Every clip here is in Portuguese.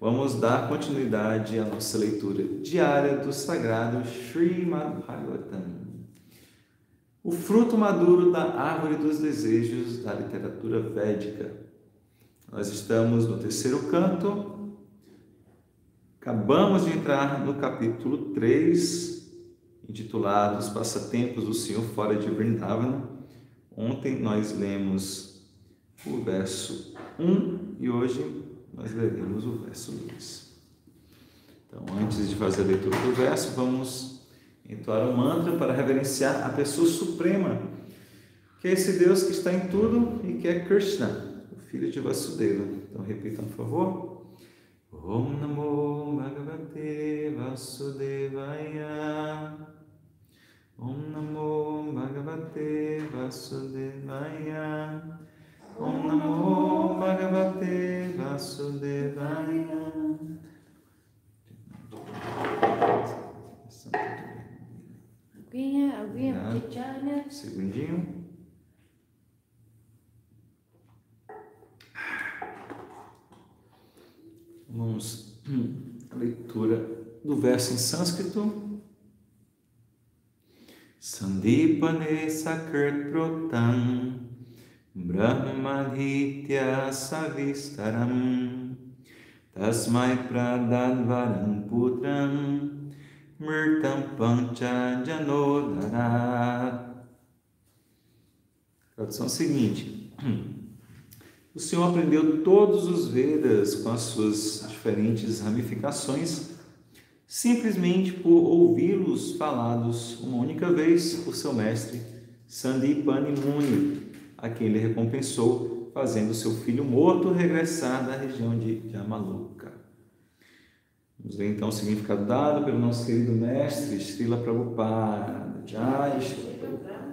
Vamos dar continuidade à nossa leitura diária do Sagrado Srimad Bhagavatam. O fruto maduro da árvore dos desejos da literatura védica. Nós estamos no terceiro canto, acabamos de entrar no capítulo 3, intitulado Os Passatempos do Senhor fora de Vrindavana. Ontem nós lemos o verso 1 e hoje nós leremos o verso 2. Então, antes de fazer a leitura do verso, vamos entoar um mantra para reverenciar a pessoa suprema, que é esse Deus que está em tudo e que é Krishna, o filho de Vasudeva. Então, repitam, por favor. Om Namo Bhagavate Vasudevaya. Om Namo Bhagavate Vasudevaya. Om Namo Bhagavate Vasudevaya. Aguinha, pequena. Segundinho. Vamos à leitura do verso em sânscrito. Sandipane Sakrit Protam Brahmaditya Savistaram Tasmai Pradadvaram Putram Mritam Pancha Janodara. Tradução seguinte: o Senhor aprendeu todos os Vedas com as suas diferentes ramificações, simplesmente por ouvi-los falados uma única vez por seu mestre Sandipani Muni, a quem ele recompensou, fazendo seu filho morto regressar da região de Jamaloka. Vamos ver então o significado dado pelo nosso querido mestre Srila Prabhupada. Jai Srila Prabhupada.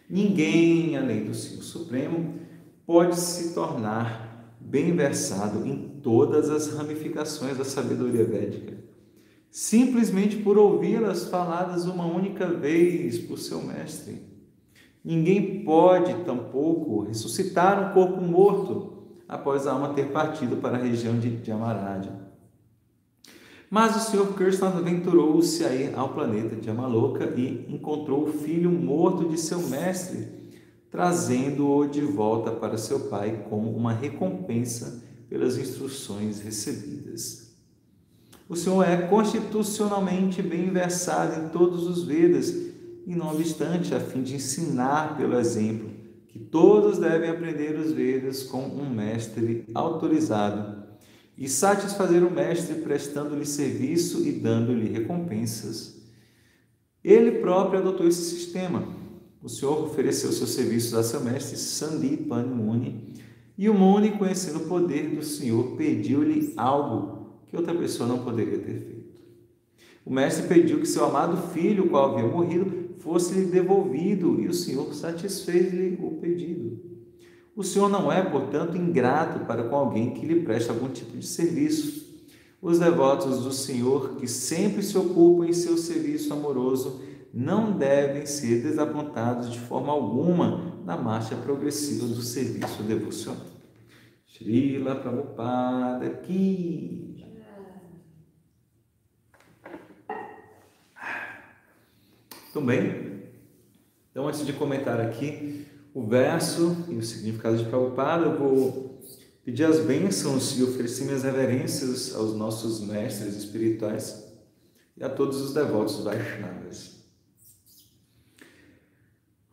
Ninguém, além do Senhor Supremo, pode se tornar bem versado em todas as ramificações da sabedoria védica, simplesmente por ouvi-las faladas uma única vez por seu mestre. Ninguém pode, tampouco, ressuscitar um corpo morto após a alma ter partido para a região de Yamaraja. Mas o Senhor Krishna aventurou-se a ir ao planeta de Jamaloka e encontrou o filho morto de seu mestre, trazendo-o de volta para seu pai como uma recompensa pelas instruções recebidas. O Senhor é constitucionalmente bem versado em todos os Vedas e, não obstante, a fim de ensinar pelo exemplo que todos devem aprender os Vedas com um mestre autorizado e satisfazer o mestre prestando-lhe serviço e dando-lhe recompensas, ele próprio adotou esse sistema. O Senhor ofereceu seus serviços a seu mestre Sandipani Muni, e o Muni, conhecendo o poder do Senhor, pediu-lhe algo que outra pessoa não poderia ter feito. O mestre pediu que seu amado filho, o qual havia morrido, fosse-lhe devolvido, e o Senhor satisfez-lhe o pedido. O Senhor não é, portanto, ingrato para com alguém que lhe presta algum tipo de serviço. Os devotos do Senhor, que sempre se ocupam em seu serviço amoroso, não devem ser desapontados de forma alguma na marcha progressiva do serviço devocional. Srila Prabhupada Ki. Tudo bem? Então, antes de comentar aqui o verso e o significado de Prabhupada, eu vou pedir as bênçãos e oferecer minhas reverências aos nossos mestres espirituais e a todos os devotos Vaishnavas.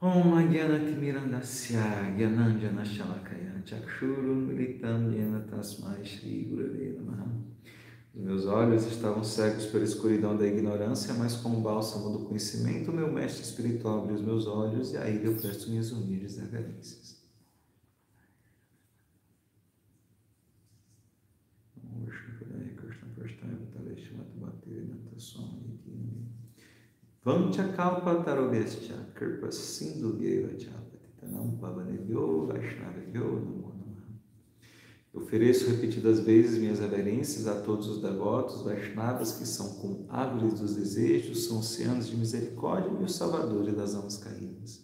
Om Agyanatimirandasya Gyananjana Shalakaya Chakshuru Militam Yena Tasmai Shri Gurave Namaha. Os meus olhos estavam cegos pela escuridão da ignorância, mas com o bálsamo do conhecimento, o meu mestre espiritual abriu os meus olhos e a ele eu presto minhas humildes reverências. Vancha tarobescha kirpa sindhu geva chapatitanam pavanebhyo vaishnavebhyo namo namaha. Eu ofereço repetidas vezes minhas reverências a todos os devotos Vaishnavas que são como árvores dos desejos, são oceanos de misericórdia e os salvadores das almas caídas.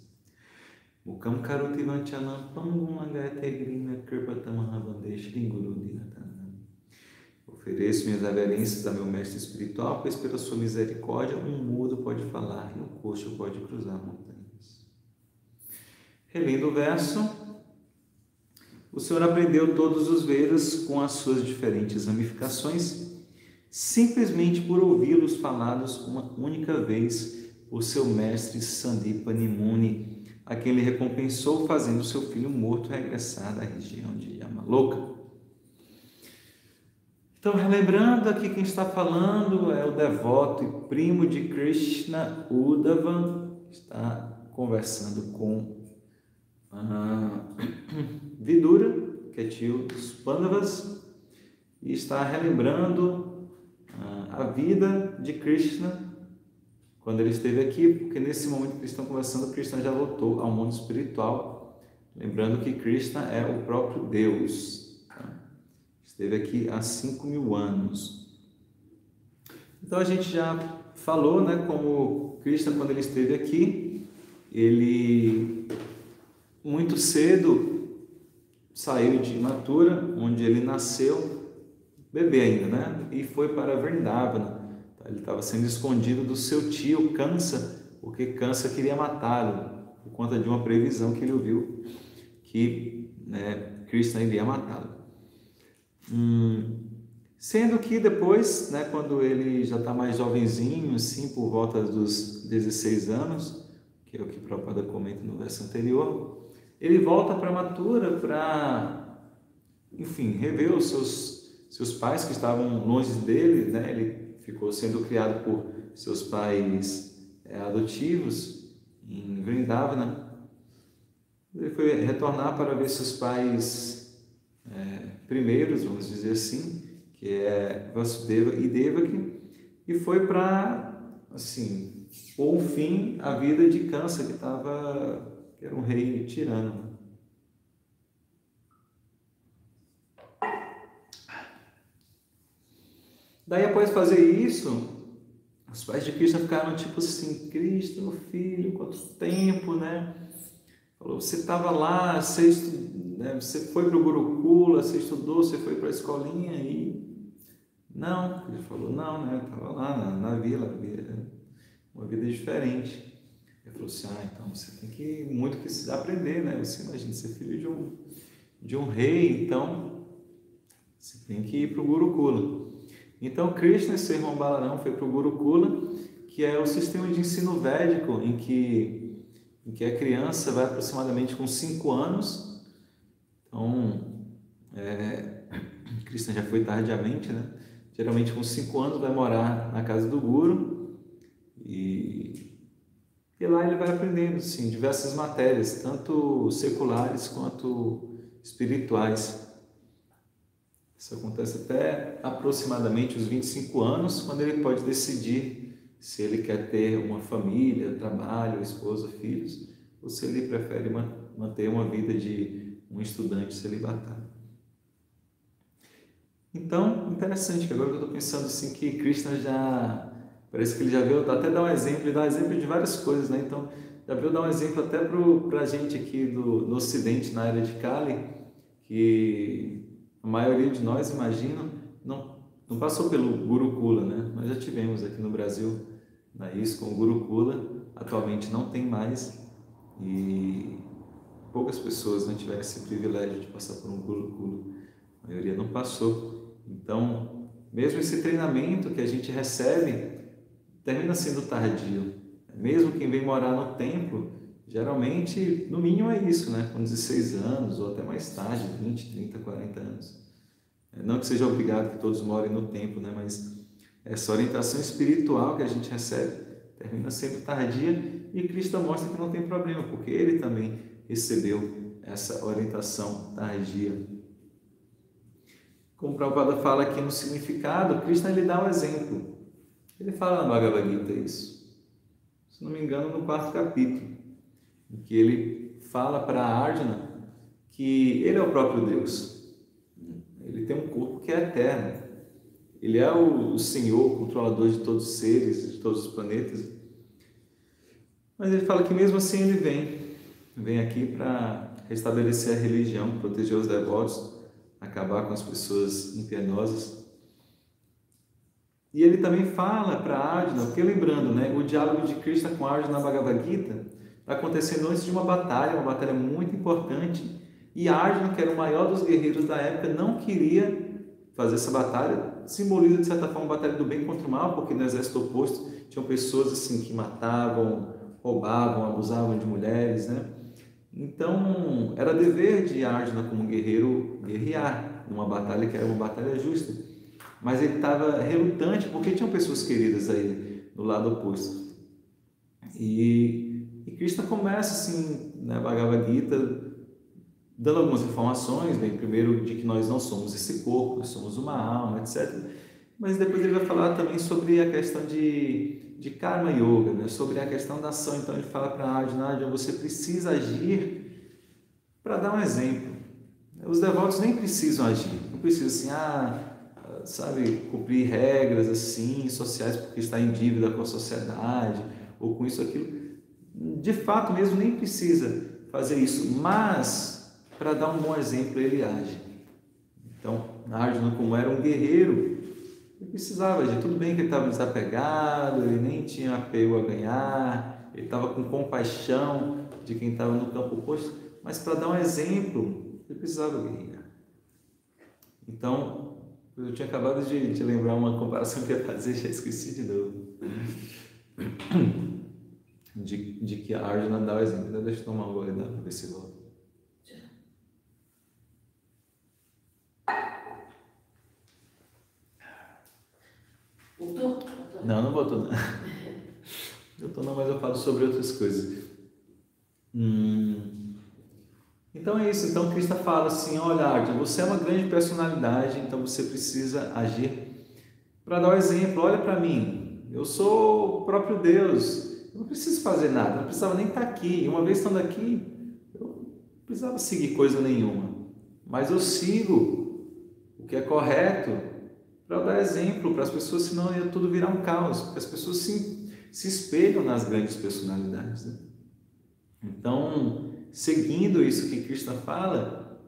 Mukam karoti vanchanam pangum agate grina kirpatamaha vande shri guru dinatanam. Ofereço minhas reverências a meu mestre espiritual, pois pela sua misericórdia um mudo pode falar e um coxo pode cruzar montanhas. Relendo o verso, o Senhor aprendeu todos os Vedas com as suas diferentes ramificações, simplesmente por ouvi-los falados uma única vez por seu mestre Sandipani Muni, a quem ele recompensou fazendo seu filho morto regressar da região de Yamaloka. Então, relembrando aqui, quem está falando é o devoto e primo de Krishna, Uddhava, que está conversando com Vidura, que é tio dos Pandavas, e está relembrando a vida de Krishna quando ele esteve aqui, porque nesse momento que eles estão conversando, Krishna já voltou ao mundo espiritual, lembrando que Krishna é o próprio Deus. Esteve aqui há 5.000 anos. Então a gente já falou, né, como Krishna, quando ele esteve aqui, ele muito cedo saiu de Mathura, onde ele nasceu, bebê ainda, né, e foi para Vrindavana. Ele estava sendo escondido do seu tio Kansa, porque Kansa queria matá-lo, por conta de uma previsão que ele ouviu que, né, Krishna iria matá-lo. Sendo que depois, né, quando ele já está mais jovenzinho, assim, por volta dos 16 anos, que é o que Prabhupada comenta no verso anterior, ele volta para Mathura para, enfim, rever os seus pais que estavam longe dele, né? Ele ficou sendo criado por seus pais adotivos em Vrindavana. Ele foi retornar para ver seus pais primeiros, vamos dizer assim, que é Vasudeva e Devaki, e foi para, assim, pôr um fim à vida de Kansa, que era um rei tirano. Daí, após fazer isso, os pais de Krishna ficaram tipo assim: Krishna, meu filho, quanto tempo, né? Falou, você estava lá, você foi para o Gurukula, você estudou, você foi para a escolinha e... Não, ele falou, não, né? Eu estava lá na vila, uma vida diferente. Ele falou assim, então você tem que muito que aprender, né? Você imagina ser filho de um rei, então você tem que ir para o Gurukula. Então Krishna e seu irmão Balarama foi para o Gurukula, que é o sistema de ensino védico em que a criança vai aproximadamente com 5 anos. Então, Krishna já foi tardiamente, né? Geralmente com 5 anos vai morar na casa do Guru e lá ele vai aprendendo, sim, diversas matérias, tanto seculares quanto espirituais. Isso acontece até aproximadamente os 25 anos, quando ele pode decidir se ele quer ter uma família, trabalho, esposa, filhos, ou se ele prefere manter uma vida de um estudante celibatário. Então, interessante que agora eu estou pensando assim que Krishna parece que ele já veio até dar um exemplo, ele dá um exemplo de várias coisas, né? Então, já veio dar um exemplo até para a gente aqui no Ocidente, na era de Kali, que a maioria de nós, imagina, não passou pelo Gurukula, né? Nós já tivemos aqui no Brasil, na ISKCON, o Gurukula, atualmente não tem mais, e poucas pessoas não tiveram esse privilégio de passar por um Gurukula, a maioria não passou. Então, mesmo esse treinamento que a gente recebe termina sendo tardio. Mesmo quem vem morar no templo, geralmente, no mínimo é isso, né? Com 16 anos ou até mais tarde, 20, 30, 40 anos. Não que seja obrigado que todos morem no templo, né? Mas essa orientação espiritual que a gente recebe termina sendo tardia, e Cristo mostra que não tem problema, porque ele também recebeu essa orientação tardia. Como o Prabhupada fala aqui no significado, Krishna ele dá um exemplo. Ele fala na Bhagavad Gita isso, se não me engano, no 4º capítulo, em que ele fala para Arjuna que ele é o próprio Deus. Ele tem um corpo que é eterno. Ele é o Senhor, controlador de todos os seres, de todos os planetas. Mas ele fala que mesmo assim ele vem aqui para restabelecer a religião, proteger os devotos, acabar com as pessoas impienosas. E ele também fala para Arjuna, porque lembrando, né, o diálogo de Krishna com Arjuna na Bhagavad Gita está acontecendo antes de uma batalha muito importante, e Arjuna, que era o maior dos guerreiros da época, não queria fazer essa batalha. Simboliza, de certa forma, a batalha do bem contra o mal, porque no exército oposto tinham pessoas assim que matavam, roubavam, abusavam de mulheres, né? Então, era dever de Arjuna como guerreiro guerrear numa batalha que era uma batalha justa. Mas ele estava relutante porque tinham pessoas queridas a ele no lado oposto. E Krishna começa assim, na Bhagavad Gita, dando algumas informações, bem, primeiro de que nós não somos esse corpo, nós somos uma alma, etc. Mas depois ele vai falar também sobre a questão de Karma Yoga, né? Sobre a questão da ação. Então ele fala para Arjuna, você precisa agir para dar um exemplo. Os devotos nem precisam agir, não precisam assim, sabe, cumprir regras assim, sociais porque está em dívida com a sociedade, ou com isso, aquilo. De fato mesmo nem precisa fazer isso, mas para dar um bom exemplo ele age. Então, Arjuna, como era um guerreiro, ele precisava agir. Tudo bem que ele estava desapegado, ele nem tinha apego a ganhar, ele estava com compaixão de quem estava no campo oposto, mas para dar um exemplo, ele precisava guerrear. Então, eu tinha acabado de lembrar uma comparação que eu ia fazer, já esqueci de novo. De que a Arjuna dá o exemplo. Deixa eu tomar um gole d'água para ver se volta. Voltou? Não voltou não. Voltou não, mas eu falo sobre outras coisas. Então é isso. Então Krishna fala assim, olha Arjuna, você é uma grande personalidade, então você precisa agir para dar o exemplo. Olha para mim, eu sou o próprio Deus, eu não preciso fazer nada, não precisava nem estar aqui. E uma vez estando aqui, eu não precisava seguir coisa nenhuma, mas eu sigo o que é correto para dar exemplo para as pessoas, senão ia tudo virar um caos, porque as pessoas se espelham nas grandes personalidades, né? Então, seguindo isso que Krishna fala,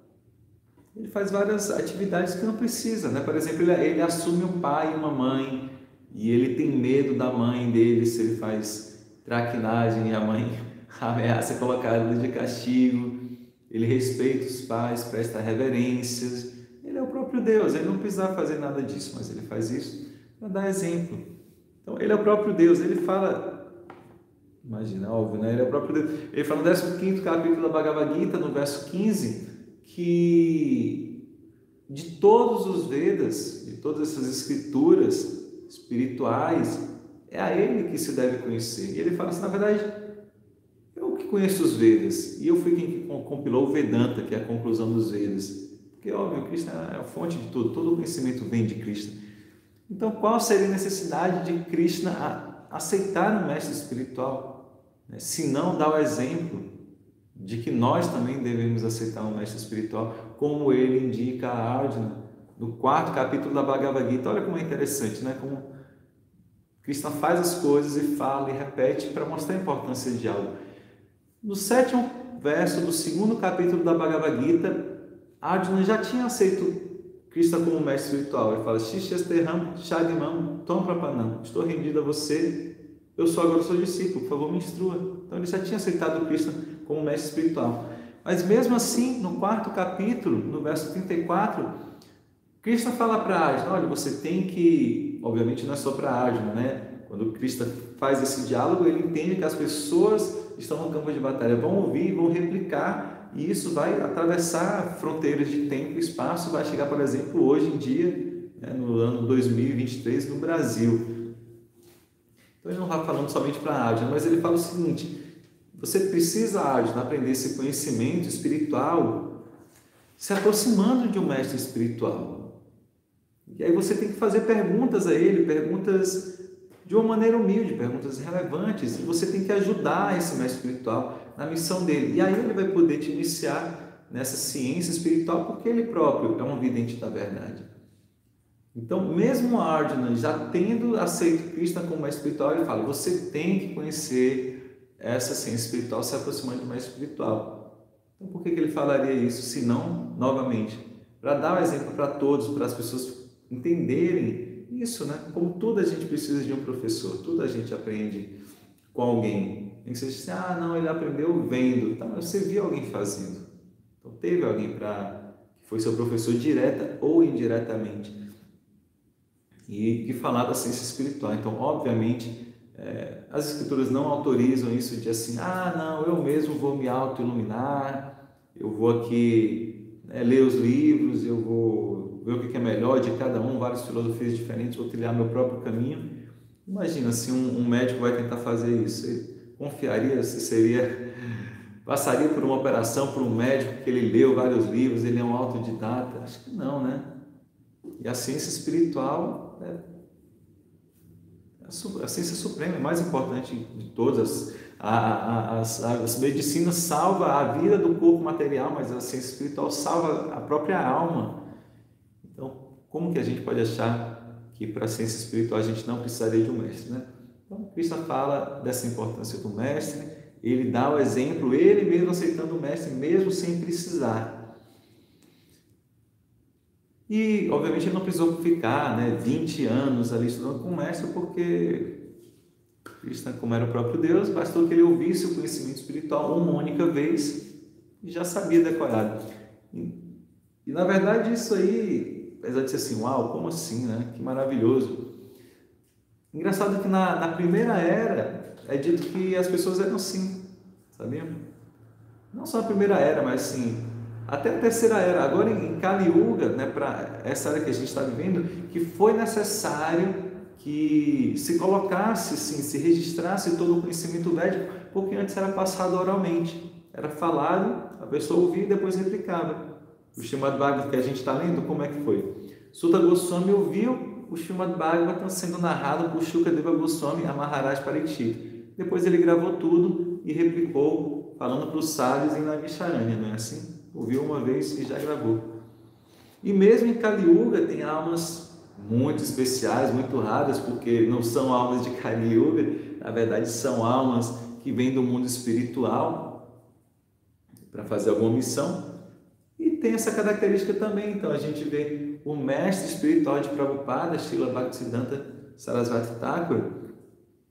ele faz várias atividades que não precisa, né? Por exemplo, ele assume um pai e uma mãe, e ele tem medo da mãe dele se ele faz traquinagem e a mãe ameaça colocar ele de castigo. Ele respeita os pais, presta reverências. Ele é o próprio Deus, ele não precisa fazer nada disso, mas ele faz isso para dar exemplo. Então, ele é o próprio Deus, ele fala, imagina, óbvio, né? Ele é o próprio Deus. Ele fala no 15º capítulo da Bhagavad Gita, no verso 15, que de todos os Vedas, de todas essas escrituras espirituais, é a ele que se deve conhecer. E ele fala assim, na verdade, eu que conheço os Vedas, e eu fui quem compilou o Vedanta, que é a conclusão dos Vedas. Porque, óbvio, Krishna é a fonte de tudo, todo o conhecimento vem de Krishna. Então, qual seria a necessidade de Krishna aceitar um mestre espiritual, né? Se não dar o exemplo de que nós também devemos aceitar um mestre espiritual, como ele indica a Arjuna no 4º capítulo da Bhagavad Gita. Olha como é interessante, né? Como Krishna faz as coisas e fala e repete para mostrar a importância de algo. No 7º verso do 2º capítulo da Bhagavad Gita, Arjuna já tinha aceito Krishna como mestre espiritual. Ele fala, Shishyasteham Shadimam Tom Prapanam. Estou rendido a você, eu agora sou discípulo, por favor me instrua. Então ele já tinha aceitado Krishna como mestre espiritual. Mas mesmo assim, no 4º capítulo, no verso 34, Krishna fala para Arjuna, olha, você tem que, obviamente não é só para Arjuna, né? Quando Krishna faz esse diálogo, ele entende que as pessoas que estão no campo de batalha vão ouvir, vão replicar, e isso vai atravessar fronteiras de tempo e espaço, vai chegar, por exemplo, hoje em dia, né, no ano 2023, no Brasil. Então ele não está falando somente para Arjuna, mas ele fala o seguinte, você precisa, Arjuna, aprender esse conhecimento espiritual se aproximando de um mestre espiritual. E aí você tem que fazer perguntas a ele, perguntas de uma maneira humilde, perguntas relevantes, e você tem que ajudar esse mestre espiritual na missão dele. E aí ele vai poder te iniciar nessa ciência espiritual, porque ele próprio é um vidente da verdade. Então, mesmo Arjuna já tendo aceito Krishna como mestre espiritual, ele fala, você tem que conhecer essa ciência espiritual se aproximando de um mestre espiritual. Então, por que ele falaria isso, se não, novamente, para dar um exemplo para todos, para as pessoas entenderem isso, né? Como tudo a gente precisa de um professor, tudo a gente aprende com alguém. Nem que você diz assim, não, ele aprendeu vendo, tá? Mas você viu alguém fazendo. Então teve alguém que foi seu professor direta ou indiretamente e que falava da ciência espiritual. Então, obviamente, as escrituras não autorizam isso de assim, não, eu mesmo vou me auto-iluminar, eu vou aqui ler os livros, eu vou ver o que é melhor de cada um, várias filosofias diferentes, vou trilhar meu próprio caminho. Imagina se um médico vai tentar fazer isso, ele confiaria, passaria por uma operação por um médico que ele leu vários livros, ele é um autodidata? Acho que não, né? E a ciência espiritual a ciência suprema, é mais importante de todas. As medicinas salvam a vida do corpo material, mas a ciência espiritual salva a própria alma. Então, como que a gente pode achar que para a ciência espiritual a gente não precisaria de um mestre, né? Então, Cristo fala dessa importância do mestre, ele dá o exemplo, ele mesmo aceitando o mestre, mesmo sem precisar. E, obviamente, ele não precisou ficar 20 anos ali estudando com o mestre, porque Cristo, como era o próprio Deus, bastou que ele ouvisse o conhecimento espiritual uma única vez e já sabia decorado. E na verdade, isso aí, apesar de ser assim, uau, como assim, né? Que maravilhoso. Engraçado que na primeira era é dito que as pessoas eram assim, sabia? Não só na primeira era, mas assim, até a terceira era. Agora em Kali Yuga, para essa era que a gente está vivendo, que foi necessário que se colocasse, sim, se registrasse todo o conhecimento védico, porque antes era passado oralmente, era falado, a pessoa ouvia e depois replicava. O Srimad Bhagavatam que a gente está lendo, como é que foi? Suta Goswami ouviu o Srimad Bhagavatam sendo narrado por Shukadeva Goswami a Maharaj Parikshit. Depois ele gravou tudo e replicou, falando para os sábios em Naimisharanya, não é assim? Ouviu uma vez e já gravou. E mesmo em Kali Yuga tem almas muito especiais, muito raras, porque não são almas de Kali Yuga, na verdade são almas que vêm do mundo espiritual para fazer alguma missão. E tem essa característica também, então a gente vê o mestre espiritual de Prabhupada, Srila Bhaktisiddhanta Sarasvati Thakur,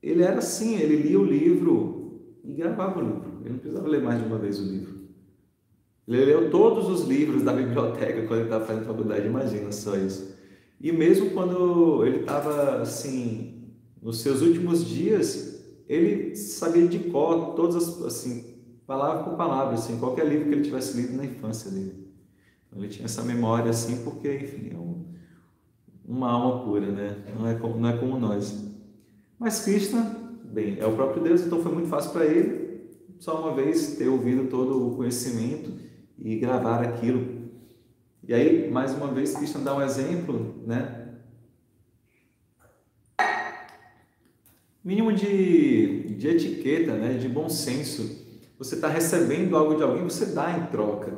ele era assim, ele lia o livro e gravava o livro, ele não precisava ler mais de uma vez o livro. Ele leu todos os livros da biblioteca quando ele estava fazendo faculdade, imagina só isso. E mesmo quando ele estava, assim, nos seus últimos dias, ele sabia de cor todas as, assim, palavra por palavra, assim, qualquer livro que ele tivesse lido na infância dele. Então, ele tinha essa memória, assim, porque, enfim, é uma alma pura, né? Não é como nós. Mas Krishna, bem, é o próprio Deus, então foi muito fácil para ele, só uma vez, ter ouvido todo o conhecimento e gravar aquilo. E aí, mais uma vez, Krishna dá um exemplo, mínimo de etiqueta, de bom senso. Você está recebendo algo de alguém, você dá em troca.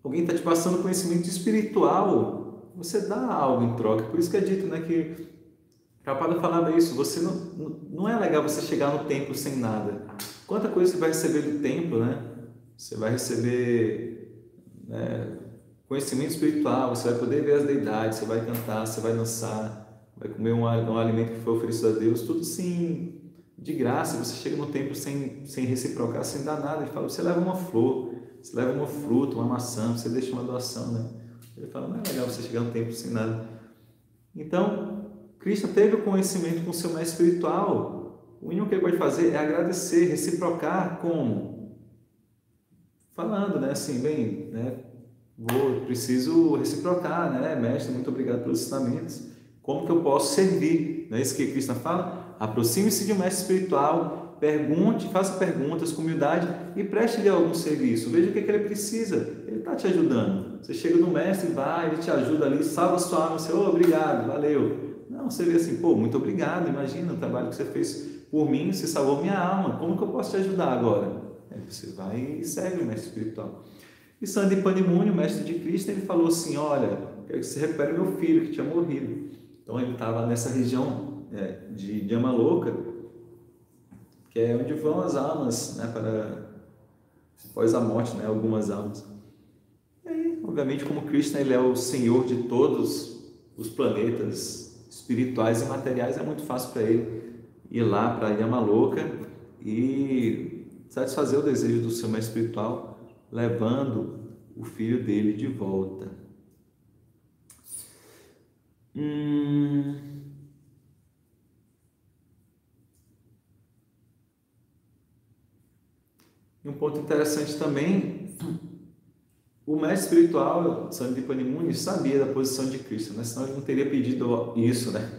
Alguém está te passando conhecimento espiritual, você dá algo em troca. Por isso que é dito, que Prabhupada falava isso, você não é legal você chegar no templo sem nada. Quanta coisa você vai receber do templo, Você vai receber conhecimento espiritual, você vai poder ver as deidades, você vai cantar, você vai dançar, vai comer um alimento que foi oferecido a Deus, tudo sim, de graça. Você chega no templo sem reciprocar, sem dar nada. Ele fala, você leva uma flor, você leva uma fruta, uma maçã, você deixa uma doação, Ele fala, não é legal você chegar no templo sem nada. Então, Krishna teve o conhecimento com o seu mestre espiritual. O mínimo que ele pode fazer é agradecer, reciprocar como? Falando, assim, bem, preciso reciprocar, mestre, muito obrigado pelos ensinamentos. Como que eu posso servir? Não é isso que Krishna fala? Aproxime-se de um mestre espiritual, pergunte, faça perguntas com humildade e preste-lhe algum serviço. Veja o que ele precisa. Ele está te ajudando. Você chega no mestre, vai, ele te ajuda ali, salva a sua alma, você, obrigado, valeu. Não, você vê assim, muito obrigado, imagina o trabalho que você fez por mim, você salvou minha alma, como que eu posso te ajudar agora? Aí você vai e serve o mestre espiritual. E Sandipani Muni, o mestre de Krishna, ele falou assim, olha, quero que você recupere meu filho que tinha morrido. Então ele estava nessa região de Yamaloka, que é onde vão as almas, para após a morte, algumas almas. E aí, obviamente, como Krishna ele é o Senhor de todos os planetas espirituais e materiais, é muito fácil para ele ir lá para Yamaloka e satisfazer o desejo do seu mestre espiritual, levando o filho dele de volta. E um ponto interessante também, o mestre espiritual, Sandipani Muni, sabia da posição de Krishna, né? Senão ele não teria pedido isso, né?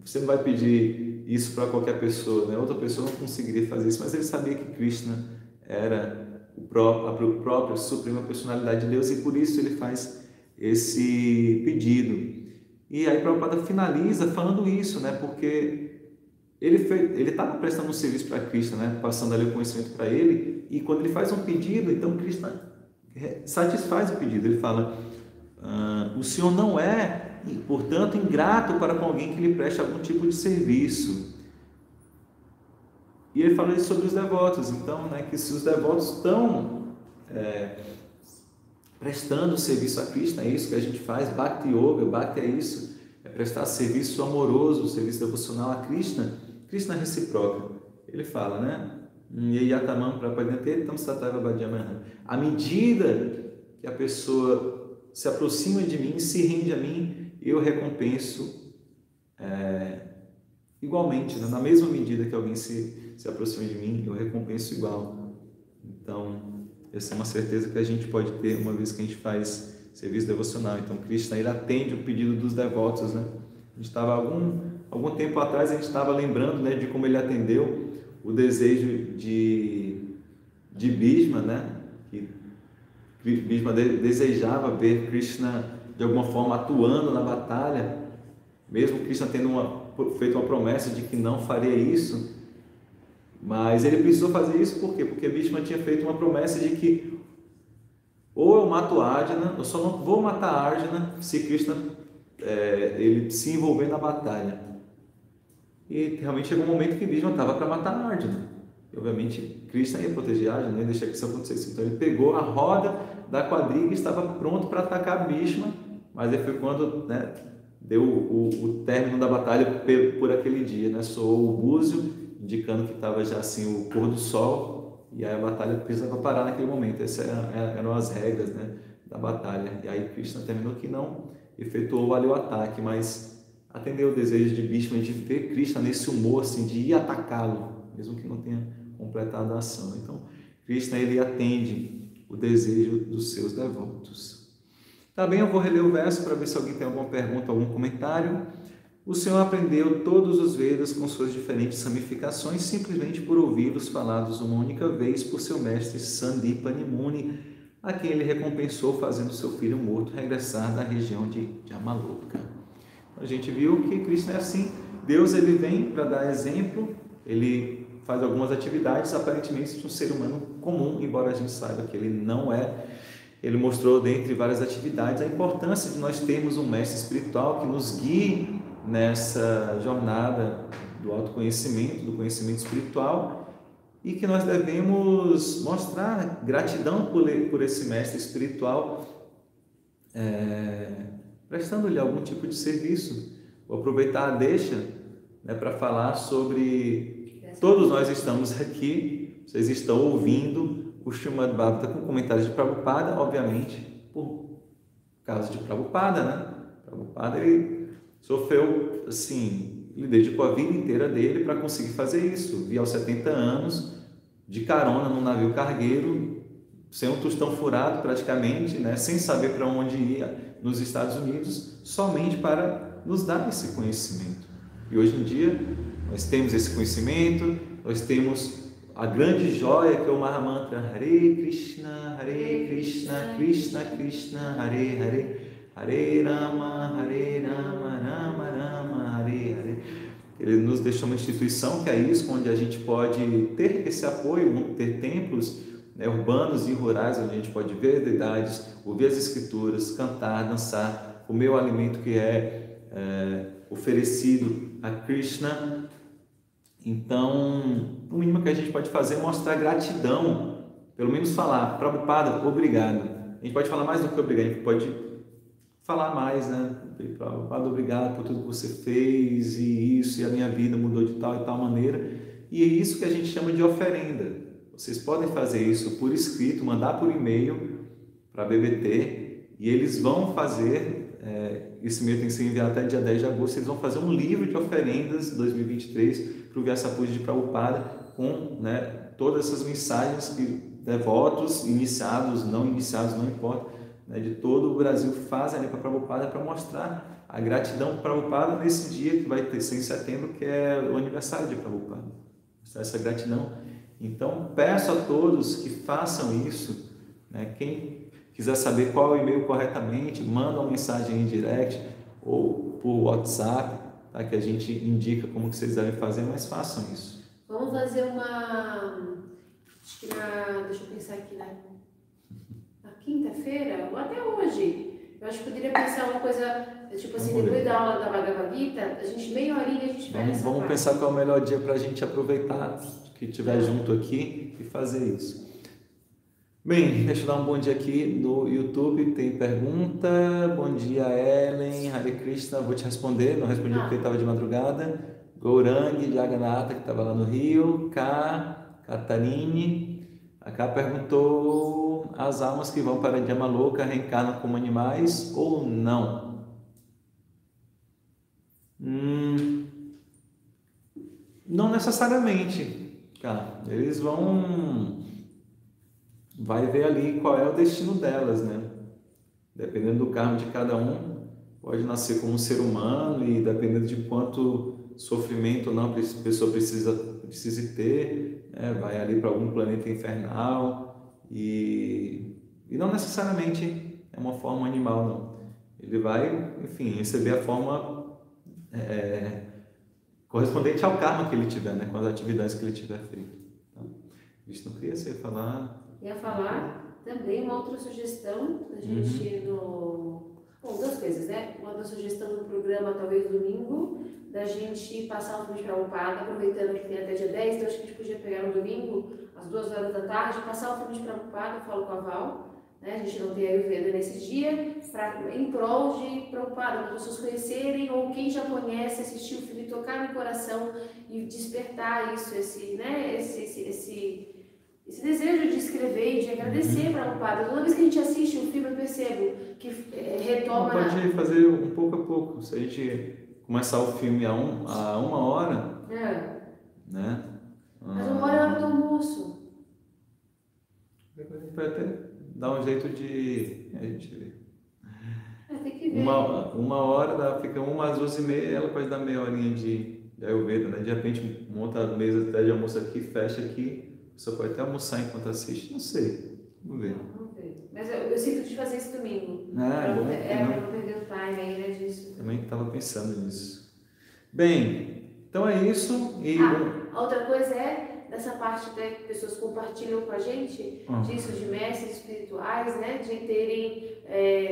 Você não vai pedir isso para qualquer pessoa, né? Outra pessoa não conseguiria fazer isso, mas ele sabia que Krishna era a própria suprema personalidade de Deus e por isso ele faz esse pedido. E aí Prabhupada finaliza falando isso, né? Porque ele estava prestando um serviço para Krishna, né? Passando ali o conhecimento para ele, e quando ele faz um pedido, então Krishna satisfaz o pedido. Ele fala: o Senhor não é, portanto, ingrato para com alguém que lhe preste algum tipo de serviço. E ele fala isso sobre os devotos. Então, né, que se os devotos estão prestando serviço a Krishna, é isso que a gente faz. Bhakti Yoga, Bhakti é isso, é prestar serviço amoroso, serviço devocional a Krishna. Krishna reciproca. Ele fala, né? À medida que a pessoa se aproxima de mim, se rende a mim, eu recompenso igualmente, né? Na mesma medida que alguém se aproxima de mim, eu recompenso igual. Então, essa é uma certeza que a gente pode ter uma vez que a gente faz serviço devocional. Então, Krishna, ele atende o pedido dos devotos, né? A gente estava algum tempo atrás, a gente estava lembrando, né, de como ele atendeu o desejo de Bhishma, né? Que Bhishma desejava ver Krishna de alguma forma atuando na batalha, mesmo Krishna tendo feito uma promessa de que não faria isso, mas ele precisou fazer isso por quê? Porque Bhishma tinha feito uma promessa de que ou eu mato Arjuna, eu só não vou matar Arjuna se Krishna ele se envolver na batalha. E realmente chegou um momento que Bhishma estava para matar Arjuna. E obviamente Krishna ia proteger Arjuna, ia deixar que isso acontecesse. Então ele pegou a roda da quadriga e estava pronto para atacar Bhishma, mas aí foi quando, né, deu o término da batalha por aquele dia, né? Soou o búzio, indicando que estava já assim o pôr do sol, e aí a batalha precisava parar naquele momento. Essas eram as regras, né, da batalha. E aí Krishna terminou que não efetuou ali o ataque, mas atendeu o desejo de Bhishma de ver Krishna nesse humor assim, de ir atacá-lo, mesmo que não tenha completado a ação. Então, Krishna, ele atende o desejo dos seus devotos. Tá bem, eu vou reler o verso para ver se alguém tem alguma pergunta, algum comentário. O Senhor aprendeu todos os Vedas com suas diferentes ramificações simplesmente por ouvi-los falados uma única vez por seu mestre Sandipani Muni, a quem ele recompensou fazendo seu filho morto regressar da região de Yamaloka. A gente viu que Krishna é assim. Deus, ele vem para dar exemplo, ele faz algumas atividades aparentemente de um ser humano comum, embora a gente saiba que ele não é. Ele mostrou, dentre várias atividades, a importância de nós termos um mestre espiritual que nos guie nessa jornada do autoconhecimento, do conhecimento espiritual, e que nós devemos mostrar gratidão por esse mestre espiritual, prestando-lhe algum tipo de serviço. Vou aproveitar a deixa, né, para falar sobre... Todos nós estamos aqui, vocês estão ouvindo o Srimad Bhagavatam com comentários de Prabhupada, obviamente, por causa de Prabhupada, né? Prabhupada, ele sofreu, assim, ele dedicou a vida inteira dele para conseguir fazer isso. Via aos 70 anos, de carona num navio cargueiro, sem um tostão furado praticamente, né? Sem saber para onde ia, nos Estados Unidos, somente para nos dar esse conhecimento. E hoje em dia, nós temos esse conhecimento, nós temos a grande joia que é o Mahamantra Hare Krishna, Krishna Krishna, Hare Hare, Hare Rama, Rama Rama, Hare Hare. Ele nos deixou uma instituição que é isso, onde a gente pode ter esse apoio, ter templos, né, urbanos e rurais, onde a gente pode ver as deidades, ouvir as escrituras, cantar, dançar, comer o alimento que é oferecido a Krishna. Então, o mínimo que a gente pode fazer é mostrar gratidão, pelo menos falar, Prabhupada, obrigado. A gente pode falar mais do que obrigado, a gente pode falar mais, né? Prabhupada, obrigado por tudo que você fez e isso, e a minha vida mudou de tal e tal maneira. E é isso que a gente chama de oferenda. Vocês podem fazer isso por escrito, mandar por e-mail para a BBT, e eles vão fazer, esse e-mail tem que ser enviado até dia 10 de agosto, eles vão fazer um livro de oferendas 2023 para o Vyasa-Puja de Prabhupada, com, né, todas essas mensagens que devotos, iniciados, não importa, né, de todo o Brasil fazem ali para Prabhupada, para mostrar a gratidão para Prabhupada nesse dia que vai ser em setembro, que é o aniversário de Prabhupada. Mostrar essa gratidão. Então, peço a todos que façam isso, né? Quem quiser saber qual é o e-mail corretamente, manda uma mensagem em direct ou por WhatsApp, tá? Que a gente indica como que vocês devem fazer, mas façam isso. Vamos fazer uma... Acho que deixa eu pensar aqui, né? Na quinta-feira, ou até hoje, eu acho que poderia pensar uma coisa, tipo assim, depois da aula da Bhagavad Gita, a gente, meia horinha, a gente vai nessa Vamos parte. pensar qual é o melhor dia para a gente aproveitar que estiver junto aqui e fazer isso. Bem, deixa eu dar um bom dia aqui no YouTube, tem pergunta. Bom dia, Ellen, Hare Krishna, vou te responder, não respondi porque estava de madrugada. Gourangi, Jagannatha, que estava lá no Rio. Catarine, a Cá perguntou: as almas que vão para a Dhyamaloka reencarnam como animais ou não? Não necessariamente, cara. Eles vai ver ali qual é o destino delas, né? Dependendo do karma de cada um, pode nascer como um ser humano e dependendo de quanto sofrimento ou não a pessoa precise ter, né? Vai ali para algum planeta infernal e não necessariamente é uma forma animal, não. Ele vai, enfim, receber a forma correspondente ao karma que ele tiver, né? Com as atividades que ele tiver feito. Tá? Isso não queria ser falar. Ia falar também uma outra sugestão da gente Bom, duas coisas, né? Uma outra sugestão do programa, talvez domingo, da gente passar um filme de Prabhupada, aproveitando que tem até dia 10, então acho que a gente podia pegar no domingo, às 2 horas da tarde, passar o filme de Prabhupada, eu falo com a Val, né? A gente não tem Ayurveda nesse dia, em prol de Prabhupada, para as pessoas conhecerem, ou quem já conhece, assistir o filme, tocar no coração e despertar isso, esse desejo de escrever e de agradecer para Prabhupada. Toda vez que a gente assiste um filme, eu percebo que retoma... Pode fazer um pouco a pouco. Se a gente começar o filme a uma hora, né? Mas uma hora é a hora do almoço. A gente vai até dar um jeito de... A gente vê. Tem que ver. Uma hora, fica 1 às 2h30, ela pode dar meia horinha de Ayurveda, né? De repente, monta a mesa até de almoço aqui, fecha aqui. Você pode até almoçar enquanto assiste, não sei. Vamos ver. Mas eu sinto de fazer isso domingo. Para não perder o time aí, né, disso. Também estava pensando nisso. Bem, então é isso. E outra coisa é, dessa parte que pessoas compartilham com a gente, disso de mestres espirituais, né, de terem,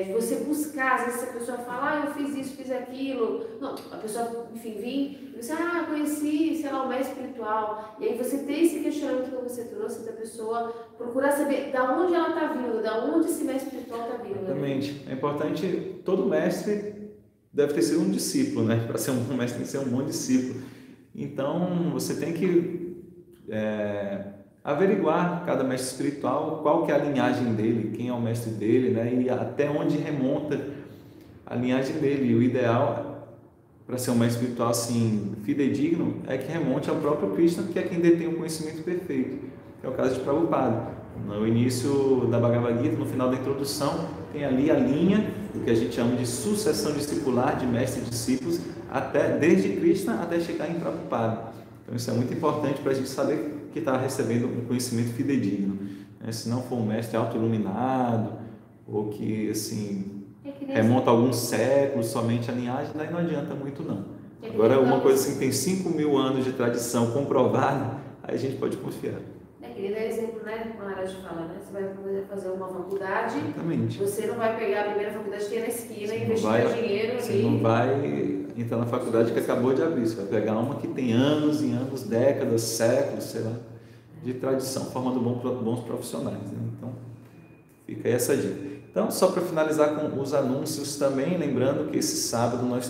de você buscar, às vezes a pessoa fala, eu fiz isso, fiz aquilo. Não, a pessoa, enfim, vem e você, conheci, sei lá, o mestre espiritual. E aí você tem esse questionamento que você trouxe da pessoa, procurar saber da onde ela está vindo, da onde esse mestre espiritual está vindo. Exatamente. Né? É importante, todo mestre deve ter sido um discípulo, né? Para ser um mestre tem que ser um bom discípulo. Então, você tem que averiguar cada mestre espiritual, qual que é a linhagem dele, quem é o mestre dele, né? E até onde remonta a linhagem dele. E o ideal para ser um mestre espiritual assim, fidedigno, é que remonte ao próprio Krishna, que é quem detém o conhecimento perfeito, que é o caso de Prabhupada. No início da Bhagavad Gita, no final da introdução, tem ali a linha do que a gente chama de sucessão discipular de mestres e discípulos, desde Krishna até chegar em Prabhupada. Então isso é muito importante para a gente saber que está recebendo um conhecimento fidedigno, né? Se não for um mestre auto-iluminado, ou que assim, remonta a alguns séculos somente a linhagem, daí não adianta muito não. Agora uma coisa assim, tem 5.000 anos de tradição comprovada, aí a gente pode confiar. Queria dar exemplo, né? Como a Arad fala, né? Você vai fazer uma faculdade, exatamente. Você não vai pegar a primeira faculdade que tem na esquina e investir dinheiro ali. Você não vai entrar na faculdade que acabou de abrir, você vai pegar uma que tem anos e anos, décadas, séculos, sei lá, de tradição, formando bons profissionais, né? Então, fica aí essa dica. Então, só para finalizar com os anúncios também, lembrando que esse sábado nós